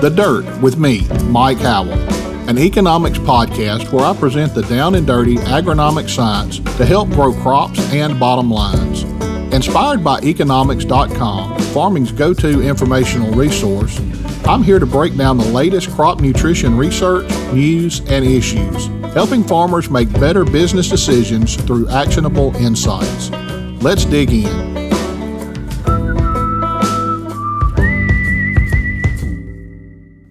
The Dirt with me, Mike Howell, an economics podcast where I present the down and dirty agronomic science to help grow crops and bottom lines. Inspired by eKonomics.com, farming's go-to informational resource, I'm here to break down the latest crop nutrition research, news, and issues, helping farmers make better business decisions through actionable insights. Let's dig in.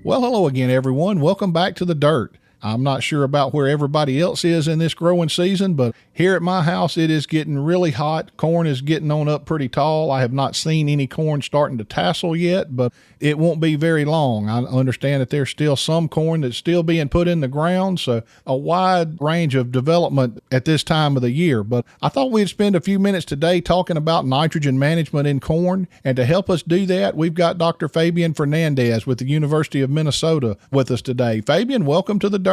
Well, hello again, everyone. Welcome back to The Dirt. I'm not sure about where everybody else is in this growing season, but here at my house, it is getting really hot. Corn is getting on up pretty tall. I have not seen any corn starting to tassel yet, but it won't be very long. I understand that there's still some corn that's still being put in the ground, so a wide range of development at this time of the year. But I thought we'd spend a few minutes today talking about nitrogen management in corn, and to help us do that, we've got Dr. Fabián Fernández with the University of Minnesota with us today. Fabián, welcome to The Dirt.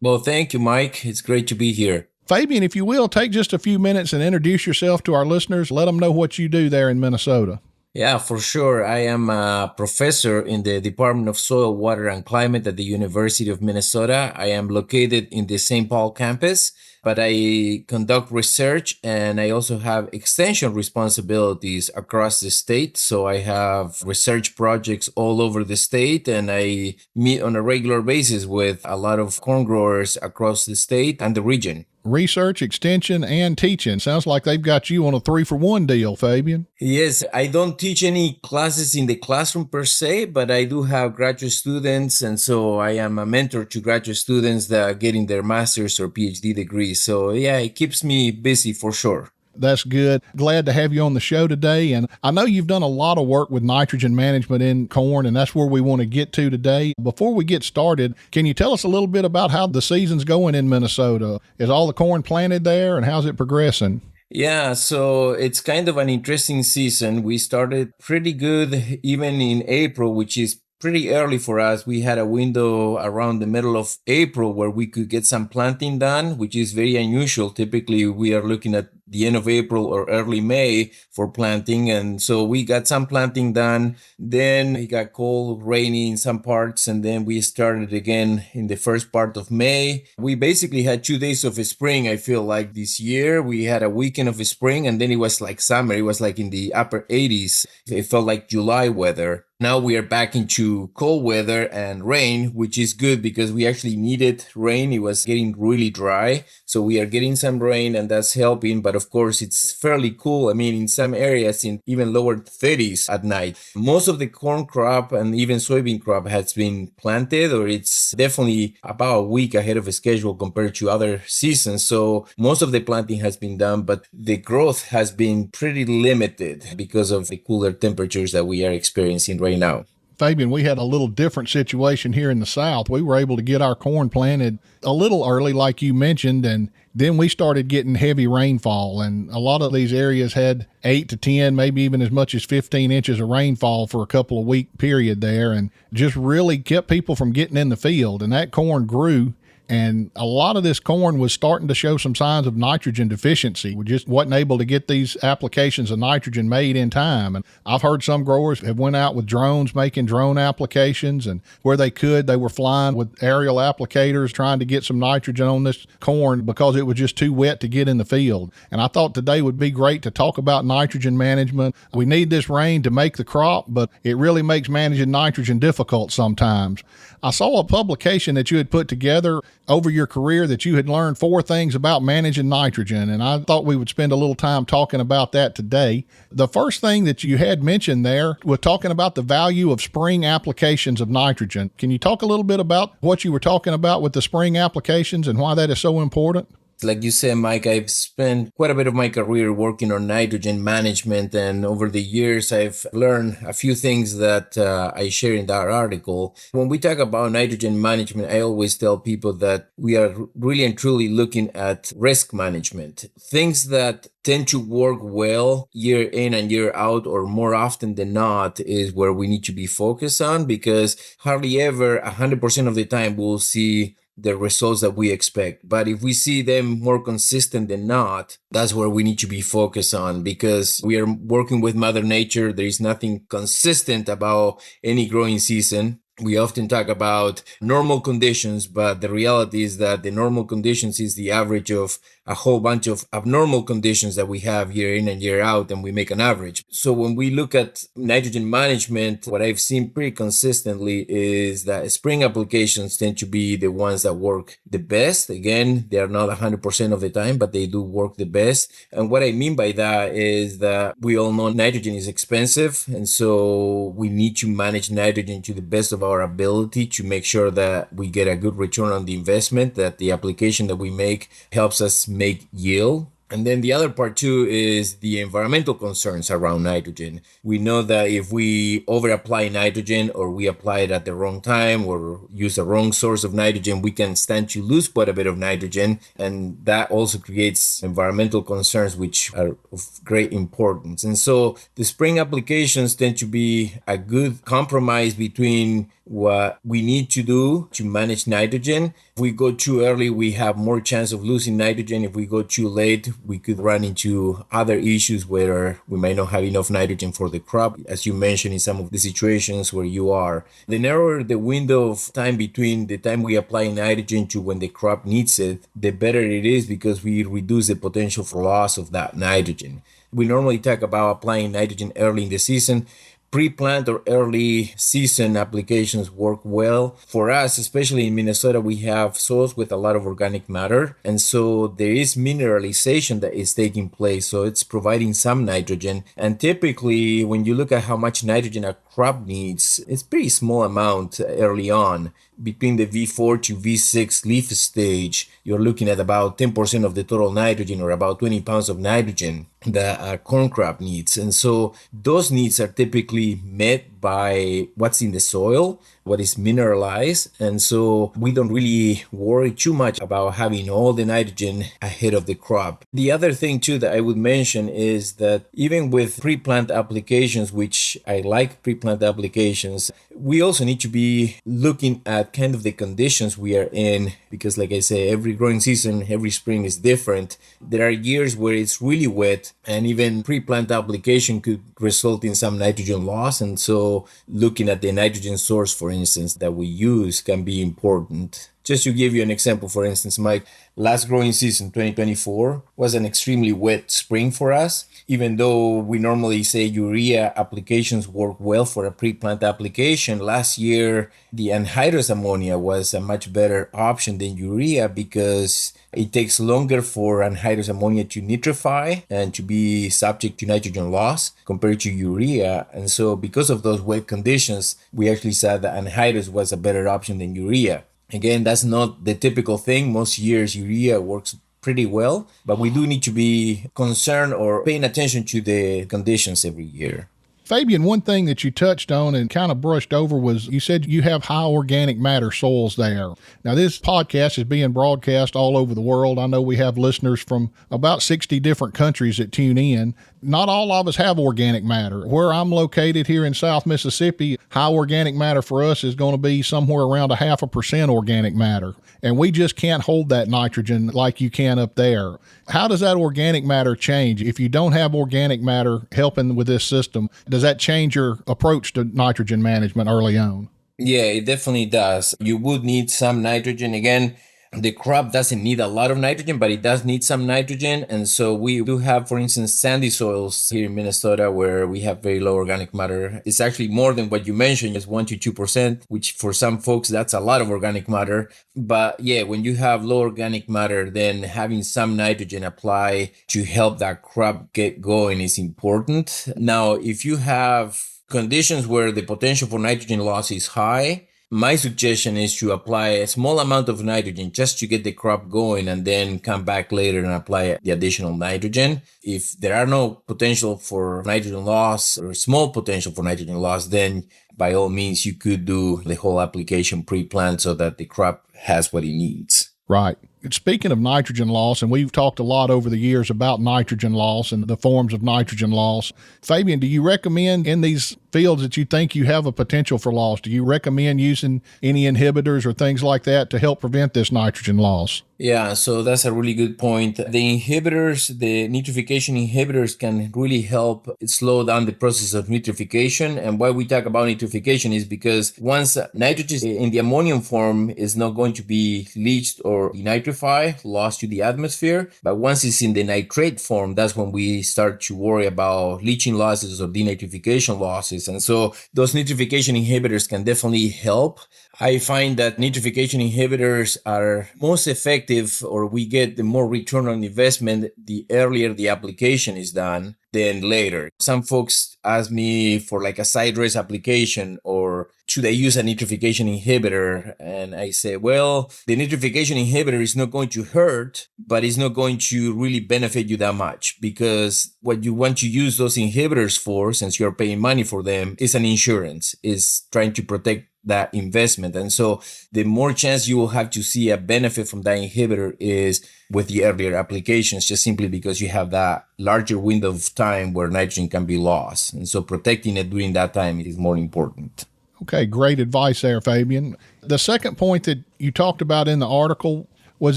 Well, thank you, Mike. It's great to be here. Fabián, if you will, take just a few minutes and introduce yourself to our listeners. Let them know what you do there in Minnesota. Yeah, for sure. I am a professor in the Department of Soil, Water, and Climate at the University of Minnesota. I am located in the St. Paul campus, but I conduct research and I also have extension responsibilities across the state. So I have research projects all over the state, and I meet on a regular basis with a lot of corn growers across the state and the region. Research, extension, and teaching. Sounds like they've got you on a 3-for-1 deal, Fabián. Yes, I don't teach any classes in the classroom per se, but I do have graduate students, and so I am a mentor to graduate students that are getting their master's or PhD degrees. So yeah, it keeps me busy for sure. That's good. Glad to have you on the show today. And I know you've done a lot of work with nitrogen management in corn, and that's where we want to get to today. Before we get started, can you tell us a little bit about how the season's going in Minnesota? Is all the corn planted there, and how's it progressing? Yeah, so it's kind of an interesting season. We started pretty good even in April, which is pretty early for us. We had a window around the middle of April where we could get some planting done, which is very unusual. Typically, we are looking at the end of April or early May for planting. And so we got some planting done. Then it got cold, rainy in some parts. And then we started again in the first part of May. We basically had 2 days of spring. I feel like this year we had a weekend of spring, and then it was like summer. It was like in the upper 80s. It felt like July weather. Now we are back into cold weather and rain, which is good because we actually needed rain. It was getting really dry. So we are getting some rain, and that's helping. But of course, it's fairly cool. I mean, in some areas, in even lower 30s at night. Most of the corn crop and even soybean crop has been planted, or it's definitely about a week ahead of schedule compared to other seasons. So most of the planting has been done, but the growth has been pretty limited because of the cooler temperatures that we are experiencing right now. Fabián, we had a little different situation here in the South. We were able to get our corn planted a little early, like you mentioned, and then we started getting heavy rainfall. And a lot of these areas had 8 to 10, maybe even as much as 15 inches of rainfall for a couple of week period there, and just really kept people from getting in the field. And that corn grew. And a lot of this corn was starting to show some signs of nitrogen deficiency. We just wasn't able to get these applications of nitrogen made in time. And I've heard some growers have went out with drones making drone applications, and where they could, they were flying with aerial applicators trying to get some nitrogen on this corn because it was just too wet to get in the field. And I thought today would be great to talk about nitrogen management. We need this rain to make the crop, but it really makes managing nitrogen difficult sometimes. I saw a publication that you had put together over your career that you had learned 4 things about managing nitrogen, and I thought we would spend a little time talking about that today. The first thing that you had mentioned there was talking about the value of spring applications of nitrogen. Can you talk a little bit about what you were talking about with the spring applications and why that is so important? Like you said, Mike, I've spent quite a bit of my career working on nitrogen management, and over the years, I've learned a few things that I share in that article. When we talk about nitrogen management, I always tell people that we are really and truly looking at risk management. Things that tend to work well year in and year out, or more often than not, is where we need to be focused on, because hardly ever 100% of the time we'll see the results that we expect. But if we see them more consistent than not, that's where we need to be focused on, because we are working with Mother Nature. There is nothing consistent about any growing season. We often talk about normal conditions, but the reality is that the normal conditions is the average of a whole bunch of abnormal conditions that we have year in and year out, and we make an average. So when we look at nitrogen management, what I've seen pretty consistently is that spring applications tend to be the ones that work the best. Again, they are not 100% of the time, but they do work the best. And what I mean by that is that we all know nitrogen is expensive, and so we need to manage nitrogen to the best of our ability to make sure that we get a good return on the investment, that the application that we make helps us make yield. And then the other part too is the environmental concerns around nitrogen. We know that if we over apply nitrogen, or we apply it at the wrong time, or use the wrong source of nitrogen, we can stand to lose quite a bit of nitrogen. And that also creates environmental concerns, which are of great importance. And so the spring applications tend to be a good compromise between what we need to do to manage nitrogen. If we go too early, we have more chance of losing nitrogen. If we go too late, we could run into other issues where we might not have enough nitrogen for the crop, as you mentioned in some of the situations where you are. The narrower the window of time between the time we apply nitrogen to when the crop needs it, the better it is, because we reduce the potential for loss of that nitrogen. We normally talk about applying nitrogen early in the season. Pre-plant or early season applications work well. For us, especially in Minnesota, we have soils with a lot of organic matter. And so there is mineralization that is taking place. So it's providing some nitrogen. And typically, when you look at how much nitrogen a crop needs, it's pretty small amount early on. Between the V4 to V6 leaf stage, you're looking at about 10% of the total nitrogen, or about 20 pounds of nitrogen that a corn crop needs. And so those needs are typically met by what's in the soil, what is mineralized. And so we don't really worry too much about having all the nitrogen ahead of the crop. The other thing too that I would mention is that even with pre-plant applications, which I like pre-plant applications, we also need to be looking at kind of the conditions we are in, because like I say, every growing season, every spring is different. There are years where it's really wet, and even pre-plant application could result in some nitrogen loss. And so looking at the nitrogen source, for instance, that we use can be important. Just to give you an example, for instance, Mike, last growing season, 2024, was an extremely wet spring for us. Even though we normally say urea applications work well for a pre-plant application, last year the anhydrous ammonia was a much better option than urea, because it takes longer for anhydrous ammonia to nitrify and to be subject to nitrogen loss compared to urea. And so because of those wet conditions, we actually saw that anhydrous was a better option than urea. Again, that's not the typical thing. Most years urea works pretty well, but we do need to be concerned or paying attention to the conditions every year. Fabián, one thing that you touched on and kind of brushed over was you said you have high organic matter soils there. Now, this podcast is being broadcast all over the world. I know we have listeners from about 60 different countries that tune in. Not all of us have organic matter. Where I'm located here in South Mississippi, high organic matter for us is going to be somewhere around 0.5% organic matter. And we just can't hold that nitrogen like you can up there. How does that organic matter change? If you don't have organic matter helping with this system, does that change your approach to nitrogen management early on? Yeah, it definitely does. You would need some nitrogen. Again, the crop doesn't need a lot of nitrogen, but it does need some nitrogen. And so we do have, for instance, sandy soils here in Minnesota where we have very low organic matter. It's actually more than what you mentioned, it's 1 to 2%, which for some folks, that's a lot of organic matter. But yeah, when you have low organic matter, then having some nitrogen apply to help that crop get going is important. Now, if you have conditions where the potential for nitrogen loss is high, my suggestion is to apply a small amount of nitrogen just to get the crop going, and then come back later and apply the additional nitrogen. If there are no potential for nitrogen loss, or small potential for nitrogen loss, then by all means you could do the whole application pre-plant so that the crop has what it needs. Right. Speaking of nitrogen loss, and we've talked a lot over the years about nitrogen loss and the forms of nitrogen loss. Fabián, do you recommend in these fields that you think you have a potential for loss, do you recommend using any inhibitors or things like that to help prevent this nitrogen loss? Yeah, so that's a really good point. The inhibitors, the nitrification inhibitors can really help slow down the process of nitrification. And why we talk about nitrification is because once nitrogen in the ammonium form is not going to be leached or denitrified, lost to the atmosphere. But once it's in the nitrate form, that's when we start to worry about leaching losses or denitrification losses. And so those nitrification inhibitors can definitely help. I find that nitrification inhibitors are most effective, or we get the more return on investment the earlier the application is done than later. Some folks ask me for like a side dress application, or should I use a nitrification inhibitor? And I say, well, the nitrification inhibitor is not going to hurt, but it's not going to really benefit you that much, because what you want to use those inhibitors for, since you're paying money for them, is an insurance, is trying to protect that investment. And so the more chance you will have to see a benefit from that inhibitor is with the earlier applications, just simply because you have that larger window of time where nitrogen can be lost. And so protecting it during that time is more important. Okay, great advice there, Fabian. The second point that you talked about in the article was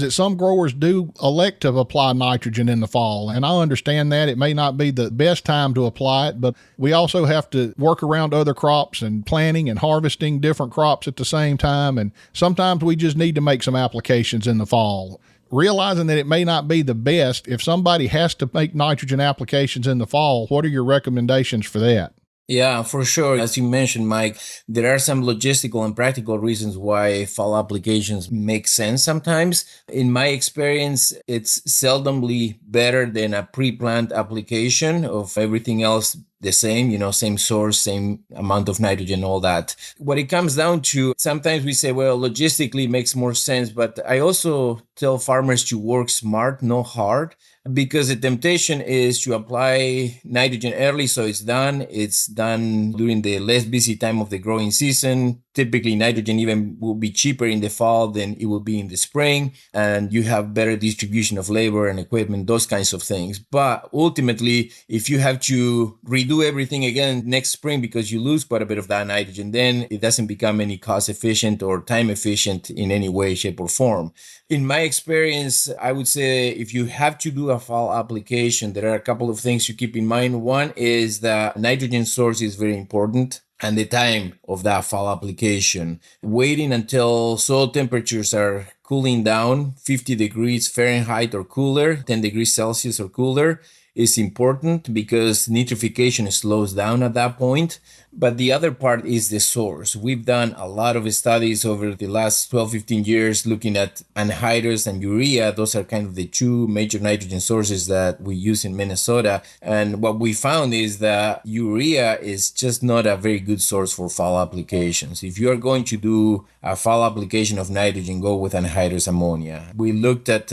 that some growers do elect to apply nitrogen in the fall. And I understand that it may not be the best time to apply it, but we also have to work around other crops and planting and harvesting different crops at the same time. And sometimes we just need to make some applications in the fall. Realizing that it may not be the best, if somebody has to make nitrogen applications in the fall, what are your recommendations for that? Yeah, for sure. As you mentioned, Mike, there are some logistical and practical reasons why fall applications make sense sometimes. In my experience, it's seldomly better than a pre-plant application of everything else the same, same source, same amount of nitrogen, all that. What it comes down to, sometimes we say, well, logistically it makes more sense, but I also tell farmers to work smart, not hard, because the temptation is to apply nitrogen early, so it's done. It's done during the less busy time of the growing season. Typically, nitrogen even will be cheaper in the fall than it will be in the spring, and you have better distribution of labor and equipment, those kinds of things. But ultimately, if you have to redo everything again next spring because you lose quite a bit of that nitrogen, then it doesn't become any cost efficient or time efficient in any way, shape, or form. In my experience, I would say if you have to do a fall application, there are a couple of things to keep in mind. One is that nitrogen source is very important, and the time of that fall application. Waiting until soil temperatures are cooling down 50 degrees Fahrenheit or cooler, 10 degrees Celsius or cooler, is important because nitrification slows down at that point. But the other part is the source. We've done a lot of studies over the last 12, 15 years looking at anhydrous and urea. Those are kind of the two major nitrogen sources that we use in Minnesota. And what we found is that urea is just not a very good source for fall applications. If you are going to do a fall application of nitrogen, go with anhydrous ammonia. We looked at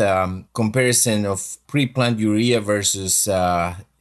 comparison of pre-plant urea versus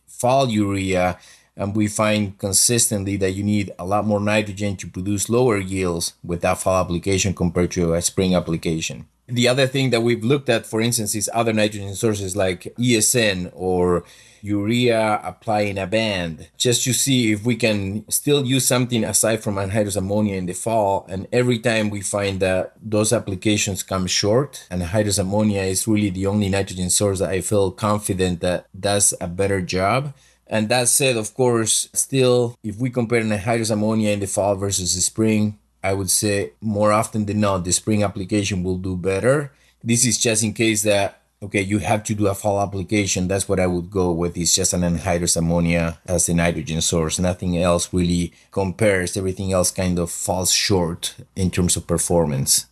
fall urea, and we find consistently that you need a lot more nitrogen to produce lower yields with that fall application compared to a spring application. The other thing that we've looked at, for instance, is other nitrogen sources like ESN or urea applying a band, just to see if we can still use something aside from anhydrous ammonia in the fall. And every time we find that those applications come short, and anhydrous ammonia is really the only nitrogen source that I feel confident that does a better job. And that said, of course, still, if we compare anhydrous ammonia in the fall versus the spring, I would say more often than not, the spring application will do better. This is just in case that, okay, you have to do a fall application. That's what I would go with. It's just an anhydrous ammonia as the nitrogen source. Nothing else really compares. Everything else kind of falls short in terms of performance.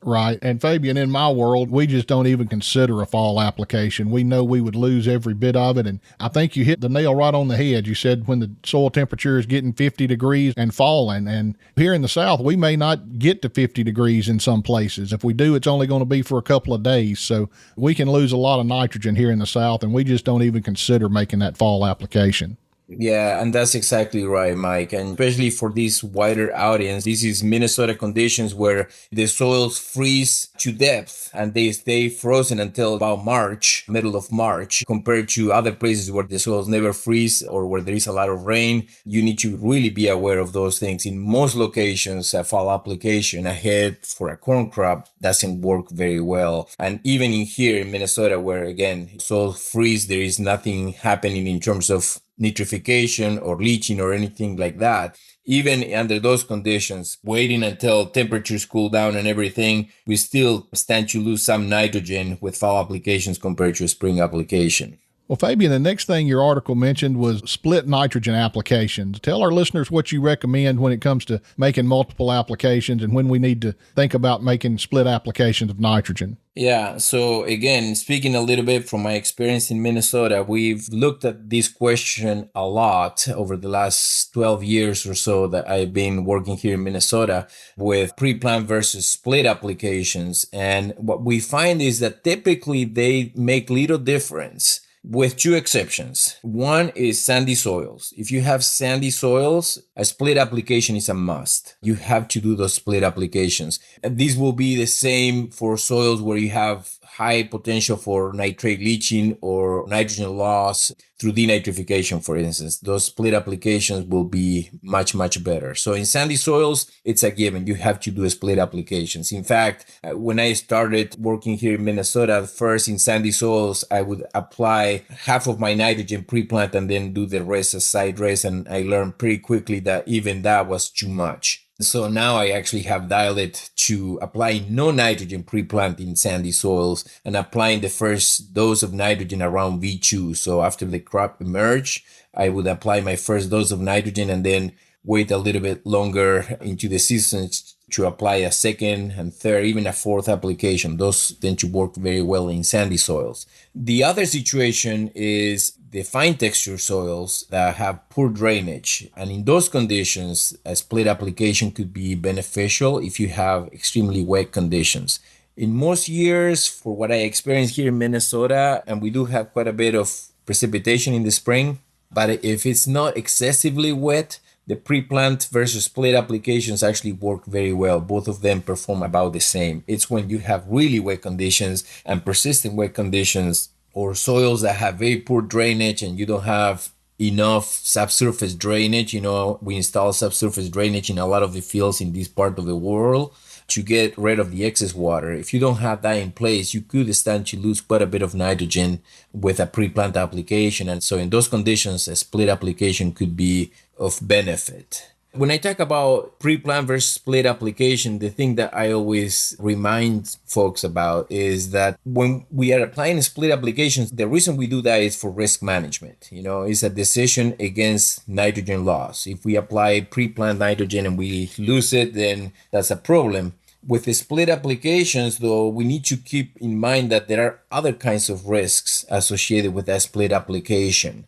Right. And Fabian, in my world, we just don't even consider a fall application. We know we would lose every bit of it. And I think you hit the nail right on the head. You said when the soil temperature is getting 50 degrees and falling. And here in the South, we may not get to 50 degrees in some places. If we do, it's only going to be for a couple of days. So we can lose a lot of nitrogen here in the South, and we just don't even consider making that fall application. Yeah, and that's exactly right, Mike. And especially for this wider audience, this is Minnesota conditions where the soils freeze to depth and they stay frozen until about March, middle of March, compared to other places where the soils never freeze or where there is a lot of rain. You need to really be aware of those things. In most locations, a fall application ahead for a corn crop doesn't work very well. And even in here in Minnesota, where again, soil freeze, there is nothing happening in terms of nitrification or leaching or anything like that. Even under those conditions, waiting until temperatures cool down and everything, we still stand to lose some nitrogen with fall applications compared to a spring application. Well, Fabian, the next thing your article mentioned was split nitrogen applications. Tell our listeners what you recommend when it comes to making multiple applications and when we need to think about making split applications of nitrogen. Yeah, so again, speaking a little bit from my experience in Minnesota, we've looked at this question a lot over the last 12 years or so that I've been working here in Minnesota with pre-plant versus split applications. And what we find is that typically they make little difference, with two exceptions. One is sandy soils. If you have sandy soils, a split application is a must. You have to do those split applications. And this will be the same for soils where you have high potential for nitrate leaching or nitrogen loss through denitrification, for instance. Those split applications will be much, much better. So in sandy soils, it's a given. You have to do split applications. In fact, when I started working here in Minnesota, first in sandy soils, I would apply half of my nitrogen pre-plant and then do the rest as side dress. And I learned pretty quickly that even that was too much. So now I actually have dialed it to applying no nitrogen pre-plant in sandy soils and applying the first dose of nitrogen around V2. So after the crop emerge, I would apply my first dose of nitrogen and then wait a little bit longer into the season to apply a second and third, even a fourth application. Those tend to work very well in sandy soils. The other situation is the fine texture soils that have poor drainage. And in those conditions, a split application could be beneficial if you have extremely wet conditions. In most years, for what I experienced here in Minnesota, and we do have quite a bit of precipitation in the spring, but if it's not excessively wet, the pre-plant versus split applications actually work very well. Both of them perform about the same. It's when you have really wet conditions and persistent wet conditions or soils that have very poor drainage and you don't have enough subsurface drainage. We install subsurface drainage in a lot of the fields in this part of the world to get rid of the excess water. If you don't have that in place, you could stand to lose quite a bit of nitrogen with a pre-plant application. And so in those conditions, a split application could be of benefit. When I talk about pre-plant versus split application, the thing that I always remind folks about is that when we are applying split applications, the reason we do that is for risk management. It's a decision against nitrogen loss. If we apply pre-plant nitrogen and we lose it, then that's a problem. With the split applications, though, we need to keep in mind that there are other kinds of risks associated with that split application.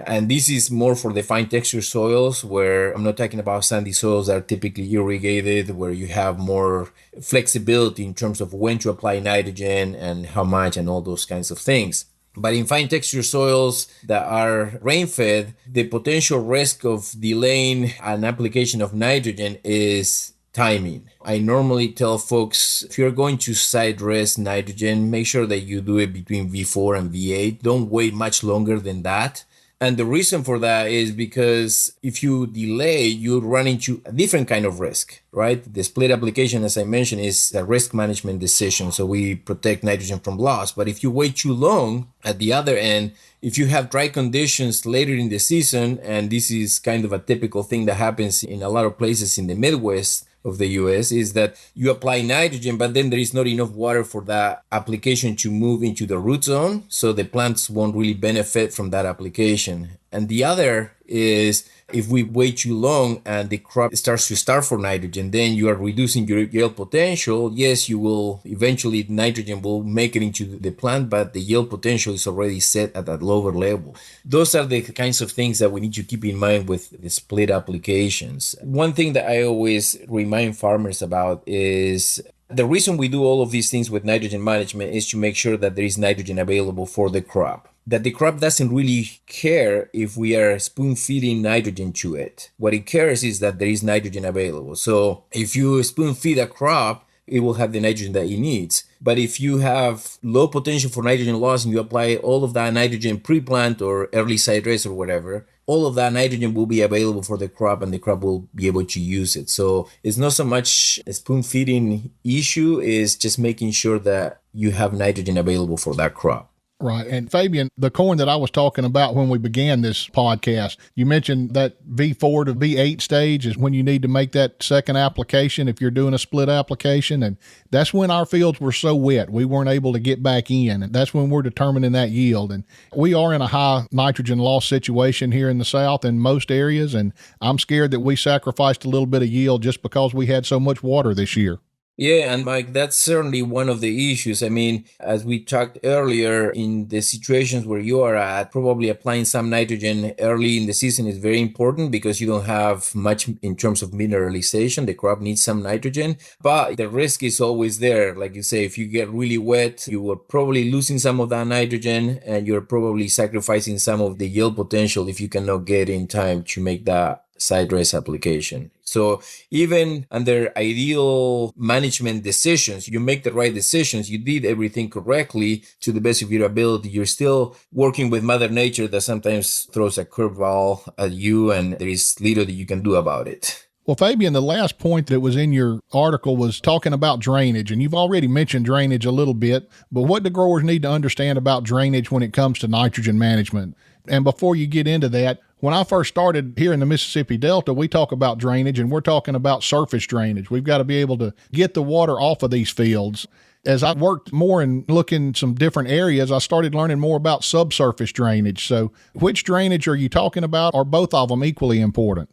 And this is more for the fine texture soils, where I'm not talking about sandy soils that are typically irrigated, where you have more flexibility in terms of when to apply nitrogen and how much and all those kinds of things. But in fine texture soils that are rain-fed, the potential risk of delaying an application of nitrogen is timing. I normally tell folks, if you're going to side dress nitrogen, make sure that you do it between V4 and V8. Don't wait much longer than that. And the reason for that is because if you delay, you run into a different kind of risk, right? The split application, as I mentioned, is a risk management decision. So we protect nitrogen from loss. But if you wait too long at the other end, if you have dry conditions later in the season, and this is kind of a typical thing that happens in a lot of places in the Midwest of the US, is that you apply nitrogen, but then there is not enough water for that application to move into the root zone. So the plants won't really benefit from that application. And the other is if we wait too long and the crop starts to starve for nitrogen, then you are reducing your yield potential. Yes, you will eventually, nitrogen will make it into the plant, but the yield potential is already set at a lower level. Those are the kinds of things that we need to keep in mind with the split applications. One thing that I always remind farmers about is the reason we do all of these things with nitrogen management is to make sure that there is nitrogen available for the crop. that the crop doesn't really care if we are spoon feeding nitrogen to it. What it cares is that there is nitrogen available. So if you spoon feed a crop, it will have the nitrogen that it needs. But if you have low potential for nitrogen loss and you apply all of that nitrogen pre-plant or early side dress or whatever, all of that nitrogen will be available for the crop and the crop will be able to use it. So it's not so much a spoon feeding issue, it's just making sure that you have nitrogen available for that crop. Right. And Fabián, the corn that I was talking about when we began this podcast, you mentioned that V4 to V8 stage is when you need to make that second application if you're doing a split application. And that's when our fields were so wet, we weren't able to get back in. And that's when we're determining that yield. And we are in a high nitrogen loss situation here in the South in most areas. And I'm scared that we sacrificed a little bit of yield just because we had so much water this year. Yeah, and Mike, that's certainly one of the issues. I mean, as we talked earlier, in the situations where you are at, probably applying some nitrogen early in the season is very important because you don't have much in terms of mineralization. The crop needs some nitrogen, but the risk is always there. Like you say, if you get really wet, you are probably losing some of that nitrogen and you're probably sacrificing some of the yield potential if you cannot get in time to make that side dress application. So even under ideal management decisions, you make the right decisions, you did everything correctly to the best of your ability, you're still working with Mother Nature that sometimes throws a curveball at you and there is little that you can do about it. Well, Fabián, the last point that was in your article was talking about drainage, and you've already mentioned drainage a little bit, but what do growers need to understand about drainage when it comes to nitrogen management? And before you get into that, when I first started here in the Mississippi Delta, we talk about drainage and we're talking about surface drainage. We've got to be able to get the water off of these fields. As I worked more and look in some different areas, I started learning more about subsurface drainage. So which drainage are you talking about? Are both of them equally important?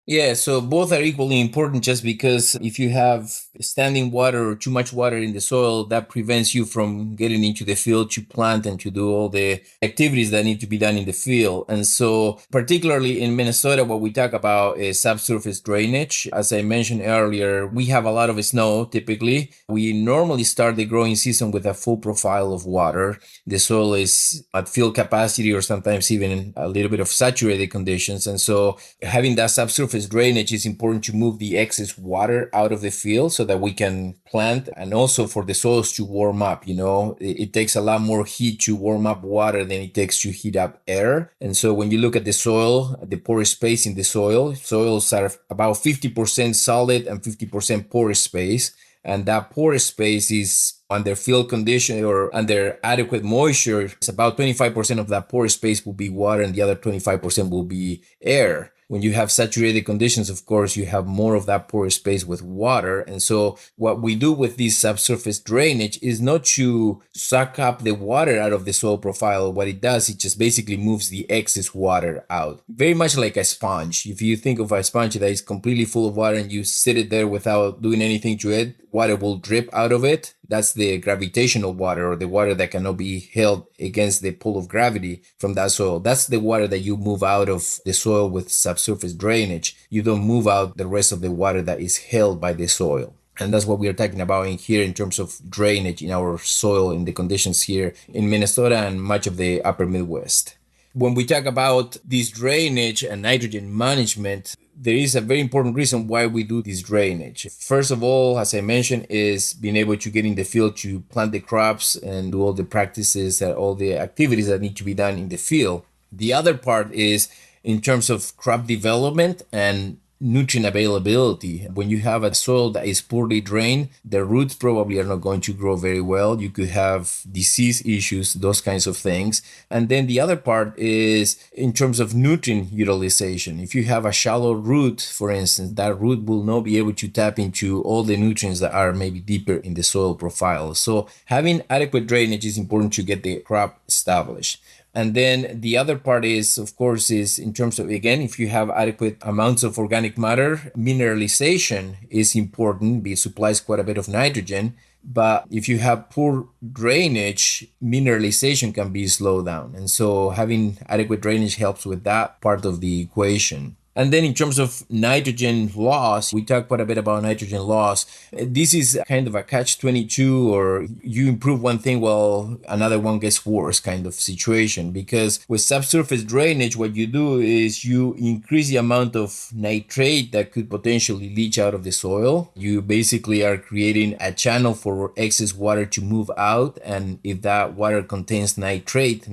Yeah, so both are equally important just because if you have standing water or too much water in the soil, that prevents you from getting into the field to plant and to do all the activities that need to be done in the field. And so particularly in Minnesota, what we talk about is subsurface drainage. As I mentioned earlier, we have a lot of snow typically. We normally start the growing season with a full profile of water. The soil is at field capacity or sometimes even a little bit of saturated conditions. And so having that subsurface drainage is important to move the excess water out of the field so that we can plant and also for the soils to warm up. You know, it takes a lot more heat to warm up water than it takes to heat up air. And so when you look at the soil, the porous space in the soils are about 50% solid and 50% porous space. And that porous space is under field condition or under adequate moisture. It's about 25% of that porous space will be water and the other 25% will be air. When you have saturated conditions, of course, you have more of that porous space with water. And so what we do with this subsurface drainage is not to suck up the water out of the soil profile. What it does, it just basically moves the excess water out. Very much like a sponge. If you think of a sponge that is completely full of water and you sit it there without doing anything to it, water will drip out of it. That's the gravitational water or the water that cannot be held against the pull of gravity from that soil. That's the water that you move out of the soil with subsurface drainage. You don't move out the rest of the water that is held by the soil. And that's what we are talking about in here in terms of drainage in our soil in the conditions here in Minnesota and much of the upper Midwest. When we talk about this drainage and nitrogen management, there is a very important reason why we do this drainage. First of all, as I mentioned, is being able to get in the field to plant the crops and do all the practices and all the activities that need to be done in the field. The other part is in terms of crop development and nutrient availability. When you have a soil that is poorly drained, the roots probably are not going to grow very well. You could have disease issues, those kinds of things. And then the other part is in terms of nutrient utilization. If you have a shallow root, for instance, that root will not be able to tap into all the nutrients that are maybe deeper in the soil profile. So having adequate drainage is important to get the crop established. And then the other part is, of course, is in terms of, again, if you have adequate amounts of organic matter, mineralization is important. It supplies quite a bit of nitrogen. But if you have poor drainage, mineralization can be slowed down. And so having adequate drainage helps with that part of the equation. And then in terms of nitrogen loss, we talked quite a bit about nitrogen loss. This is kind of a catch-22, or you improve one thing while another one gets worse kind of situation. Because with subsurface drainage, what you do is you increase the amount of nitrate that could potentially leach out of the soil. You basically are creating a channel for excess water to move out. And if that water contains nitrate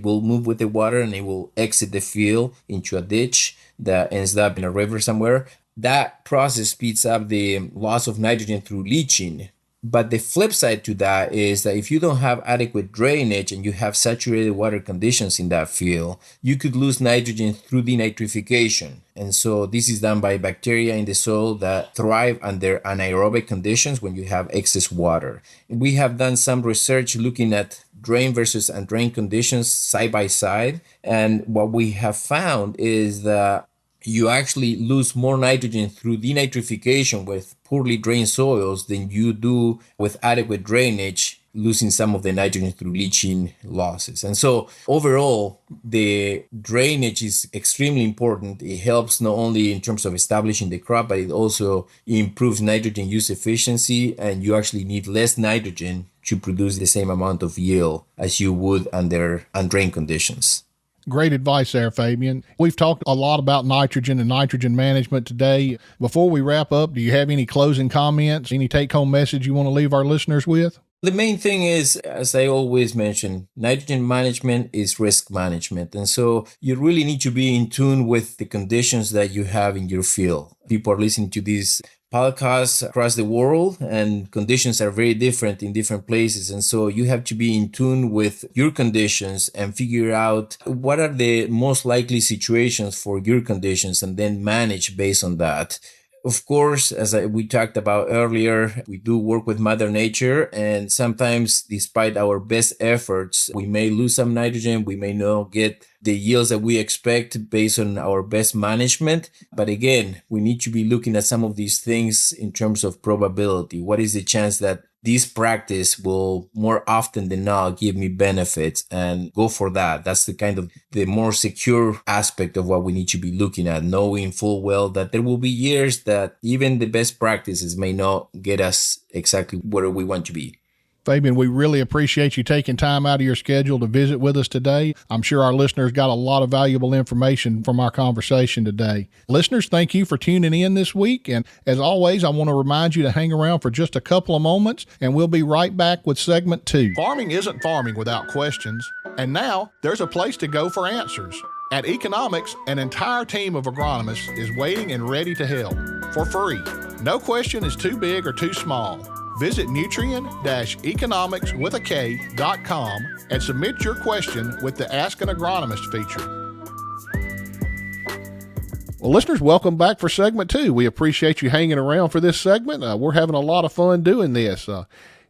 will move with the water and it will exit the field into a ditch that ends up in a river somewhere. That process speeds up the loss of nitrogen through leaching. But the flip side to that is that if you don't have adequate drainage and you have saturated water conditions in that field, you could lose nitrogen through denitrification. And so this is done by bacteria in the soil that thrive under anaerobic conditions when you have excess water. We have done some research looking at drain versus undrained conditions side by side. And what we have found is that you actually lose more nitrogen through denitrification with poorly drained soils than you do with adequate drainage, losing some of the nitrogen through leaching losses. And so overall, the drainage is extremely important. It helps not only in terms of establishing the crop, but it also improves nitrogen use efficiency, and you actually need less nitrogen to produce the same amount of yield as you would under undrained conditions. Great advice there, Fabián. We've talked a lot about nitrogen and nitrogen management today. Before we wrap up, do you have any closing comments, any take-home message you want to leave our listeners with? The main thing is, as I always mention, nitrogen management is risk management. And so you really need to be in tune with the conditions that you have in your field. People are listening to these podcasts across the world, and conditions are very different in different places. And so you have to be in tune with your conditions and figure out what are the most likely situations for your conditions and then manage based on that. Of course, as we talked about earlier, we do work with Mother Nature, and sometimes despite our best efforts, we may lose some nitrogen. We may not get the yields that we expect based on our best management. But again, we need to be looking at some of these things in terms of probability. What is the chance that this practice will more often than not give me benefits, and go for that? That's the kind of the more secure aspect of what we need to be looking at, knowing full well that there will be years that even the best practices may not get us exactly where we want to be. Fabián, we really appreciate you taking time out of your schedule to visit with us today. I'm sure our listeners got a lot of valuable information from our conversation today. Listeners, thank you for tuning in this week. And as always, I want to remind you to hang around for just a couple of moments, and we'll be right back with segment 2. Farming isn't farming without questions. And now there's a place to go for answers. At eKonomics, an entire team of agronomists is waiting and ready to help for free. No question is too big or too small. Visit Nutrien-economics.com and submit your question with the Ask an Agronomist feature. Well, listeners, welcome back for segment 2. We appreciate you hanging around for this segment. We're having a lot of fun doing this.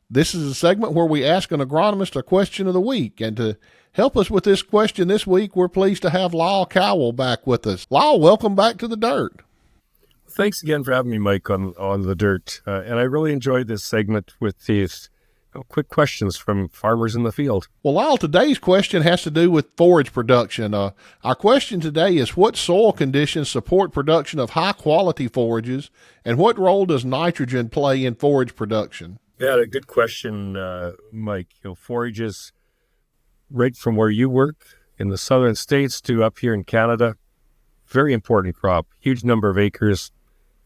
This is a segment where we ask an agronomist a question of the week. And to help us with this question this week, we're pleased to have Mike Howell back with us. Lyle, welcome back to the dirt. Thanks again for having me, Mike, on the dirt. And I really enjoyed this segment with these quick questions from farmers in the field. Well, Lyle, today's question has to do with forage production. Our question today is, what soil conditions support production of high-quality forages, and what role does nitrogen play in forage production? Yeah, a good question, Mike. Forages, right from where you work in the southern states to up here in Canada, very important crop, huge number of acres.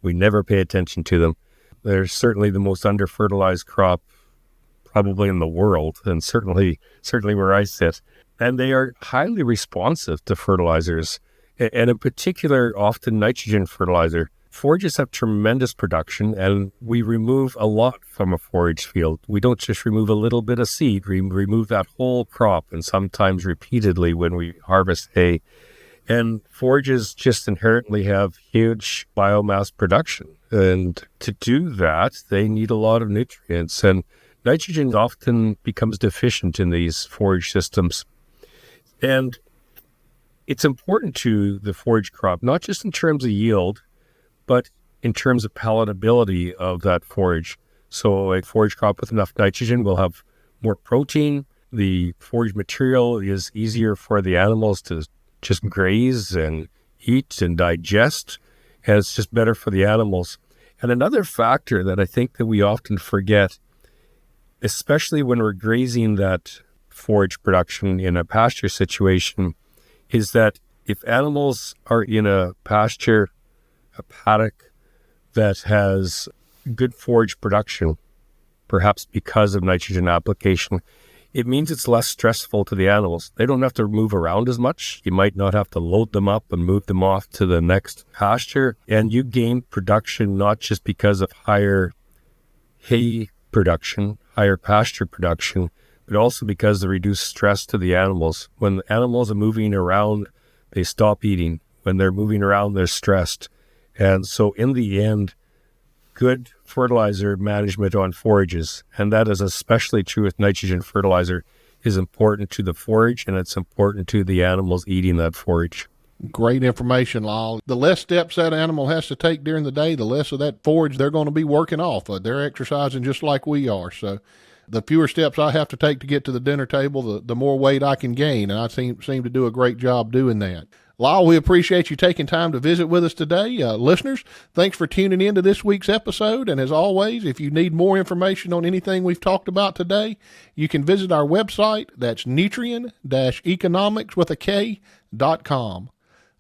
We never pay attention to them. They're certainly the most under-fertilized crop probably in the world, and certainly where I sit. And they are highly responsive to fertilizers, and in particular, often nitrogen fertilizer. Forages have tremendous production, and we remove a lot from a forage field. We don't just remove a little bit of seed. We remove that whole crop, and sometimes repeatedly when we harvest hay. And forages just inherently have huge biomass production. And to do that, they need a lot of nutrients. And nitrogen often becomes deficient in these forage systems. And it's important to the forage crop, not just in terms of yield, but in terms of palatability of that forage. So a forage crop with enough nitrogen will have more protein. The forage material is easier for the animals to just graze and eat and digest, and it's just better for the animals. And another factor that I think that we often forget, especially when we're grazing that forage production in a pasture situation, is that if animals are in a pasture, a paddock that has good forage production, perhaps because of nitrogen application, it means it's less stressful to the animals. They don't have to move around as much. You might not have to load them up and move them off to the next pasture. And you gain production not just because of higher hay production, higher pasture production, but also because of reduced stress to the animals. When the animals are moving around, they stop eating. When they're moving around, they're stressed. And so in the end, good fertilizer management on forages, and that is especially true with nitrogen fertilizer, is important to the forage, and it's important to the animals eating that forage. Great information, Lyle. The less steps that animal has to take during the day, the less of that forage they're going to be working off. They're exercising just like we are. So the fewer steps I have to take to get to the dinner table, the more weight I can gain, and I seem to do a great job doing that. Lyle, we appreciate you taking time to visit with us today. Listeners, thanks for tuning in to this week's episode. And as always, if you need more information on anything we've talked about today, you can visit our website. That's Nutrien-eKonomics.com.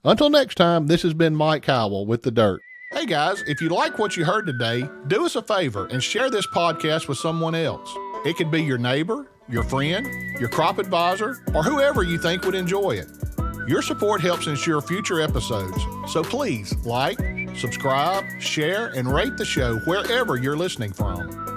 Until next time, this has been Mike Howell with The Dirt. Hey guys, if you like what you heard today, do us a favor and share this podcast with someone else. It could be your neighbor, your friend, your crop advisor, or whoever you think would enjoy it. Your support helps ensure future episodes, so please like, subscribe, share, and rate the show wherever you're listening from.